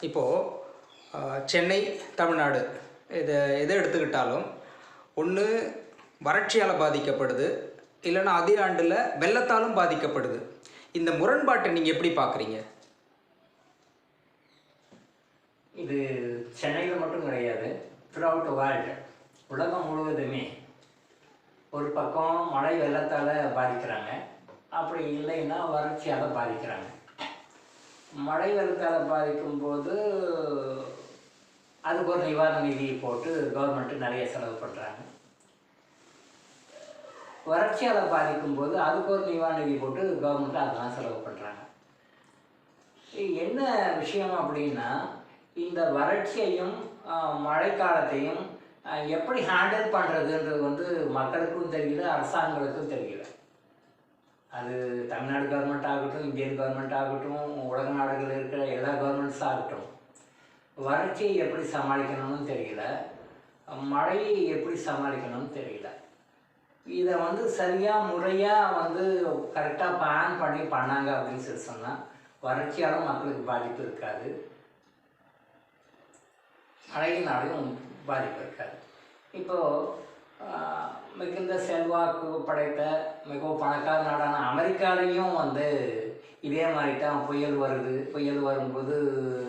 இப்போது சென்னை தமிழ்நாடு எதை எடுத்துக்கிட்டாலும் ஒன்று வறட்சியால் பாதிக்கப்படுது, இல்லைன்னா அதே ஆண்டில் வெள்ளத்தாலும் பாதிக்கப்படுது. இந்த முரண்பாட்டை நீங்கள் எப்படி பார்க்குறீங்க? இது சென்னையில் மட்டும் கிடையாது, த்ரூஅவுட் வேர்ல்டு, உலகம் முழுவதுமே ஒரு பக்கம் மழை வெள்ளத்தால் பாதிக்கிறாங்க, அப்படி இல்லைன்னா வறட்சியால் பாதிக்கிறாங்க. மழை வெள்ளத்தால் பாதிக்கும்போது அதுக்கு ஒரு நிவாரண நிதி போட்டு கவர்மெண்ட்டு நிறைய செலவு பண்ணுறாங்க. வறட்சியால் பாதிக்கும்போது அதுக்கு ஒரு நிவாரண நிதி போட்டு கவர்மெண்ட்டு அதெல்லாம் செலவு பண்ணுறாங்க. என்ன விஷயம் அப்படின்னா, இந்த வறட்சியையும் மழைக்காலத்தையும் எப்படி ஹேண்டில் பண்ணுறதுன்றது மக்களுக்கும் தெரியல, அரசாங்கங்களுக்கும் தெரியல. அது தமிழ்நாடு கவர்மெண்ட் ஆகட்டும், இந்தியன் கவர்மெண்ட் ஆகட்டும், உலக நாடுகளில் இருக்கிற எல்லா கவர்மெண்ட்ஸ் ஆகட்டும், வறட்சியை எப்படி சமாளிக்கணும்னு தெரியல, மழையை எப்படி சமாளிக்கணும்னு தெரியல. இதை சரியாக முறையாக கரெக்டாக பிளான் பண்ணி பண்ணாங்க அப்படின்னு சொல்லி சொன்னால் வறட்சியாலும் மக்களுக்கு பாதிப்பு இருக்காது, மழையினாலும் பாதிப்பு இருக்காது. இப்போது மிகுந்த செல்வாக்கு படைத்த மிகவும் பணக்கார நாடான அமெரிக்காலையும் இதே மாதிரி தான் புயல் வருது. புயல் வரும்போது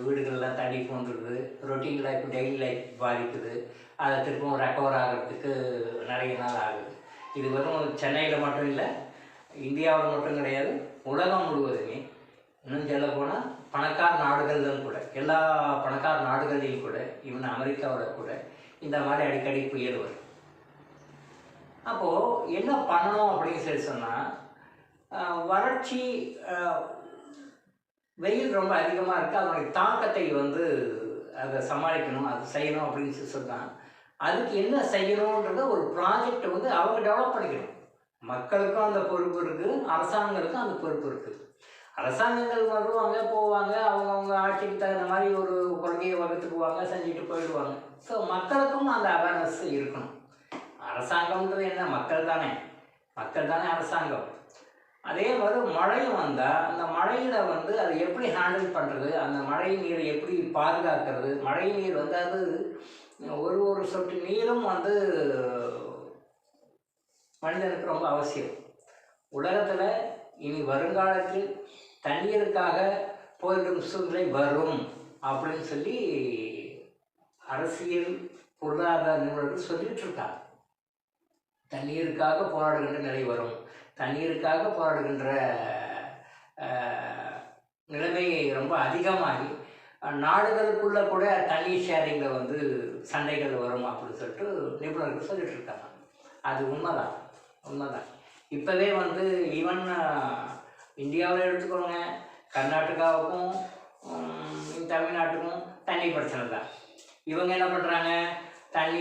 வீடுகளெலாம் தண்ணி பூந்துடுது, ரொட்டீன் லைஃப், டெய்லி லைஃப் பாதிக்குது. அதை திரும்பவும் ரெக்கவர் ஆகிறதுக்கு நிறைய நாள் ஆகுது. இது வெறும் சென்னையில் மட்டும் இல்லை, இந்தியாவில் மட்டும் கிடையாது, உலகம் முழுவதுமே. இன்னும் சொல்ல போனால் பணக்கார நாடுகள்லும் கூட, எல்லா பணக்கார நாடுகளையும் கூட, இவன் அமெரிக்காவில் கூட இந்த மாதிரி அடிக்கடி புயல் வரும். அப்போது என்ன பண்ணணும் அப்படின்னு சொல்லி சொன்னால், வறட்சி, வெயில் ரொம்ப அதிகமாக இருக்குது, அதனுடைய தாக்கத்தை அதை சமாளிக்கணும், அது செய்யணும் அப்படின்னு சொல்லி சொன்னால் அதுக்கு என்ன செய்யணுன்றத ஒரு ப்ராஜெக்டை அவங்க டெவலப் பண்ணிக்கணும். மக்களுக்கும் அந்த பொறுப்பு இருக்குது, அரசாங்கங்களுக்கும் அந்த பொறுப்பு இருக்குது. அரசாங்கங்கள் வருவாங்க போவாங்க, அவங்கவுங்க ஆட்சிக்கு தகுந்த மாதிரி ஒரு கொள்கையை வகுத்துக்குவாங்க, செஞ்சுட்டு போயிடுவாங்க. ஸோ மக்களுக்கும் அந்த அவேர்னஸ் இருக்கணும். அரசாங்கம்ன்றது என்ன, மக்கள் தானே, மக்கள் தானே அரசாங்கம். அதே மாதிரி மழை வந்தால் அந்த மழையில் அதை எப்படி ஹேண்டில் பண்ணுறது, அந்த மழை நீரை எப்படி பாதுகாக்கிறது. மழை நீர் அது ஒரு சொட்டு நீரும் மனிதனுக்கு ரொம்ப அவசியம். உலகத்தில் இனி வருங்காலத்தில் தண்ணீருக்காக போயிடும் சூழ்நிலை வரும் அப்படின்னு சொல்லி அரசியல் பொருளாதார நிபுணர்கள் சொல்லிட்டு இருக்காங்க. தண்ணீருக்காக போராடுகின்ற நிலை வரும், தண்ணீருக்காக போராடுகின்ற நிலைமை ரொம்ப அதிகமாகி நாடுகளுக்குள்ளே கூட தண்ணீர் ஷேரிங்கில் சண்டைகள் வரும் அப்படின்னு சொல்லிட்டு நிபுணர்கள் சொல்லிட்டு இருக்காங்க. அது உண்மைதான், உண்மைதான். இப்போவே ஈவன் இந்தியாவில் எடுத்துக்கோங்க, கர்நாடகாவுக்கும் தமிழ்நாட்டுக்கும் தண்ணி பிரச்சனை தான். இவங்க என்ன பண்ணுறாங்க, தண்ணி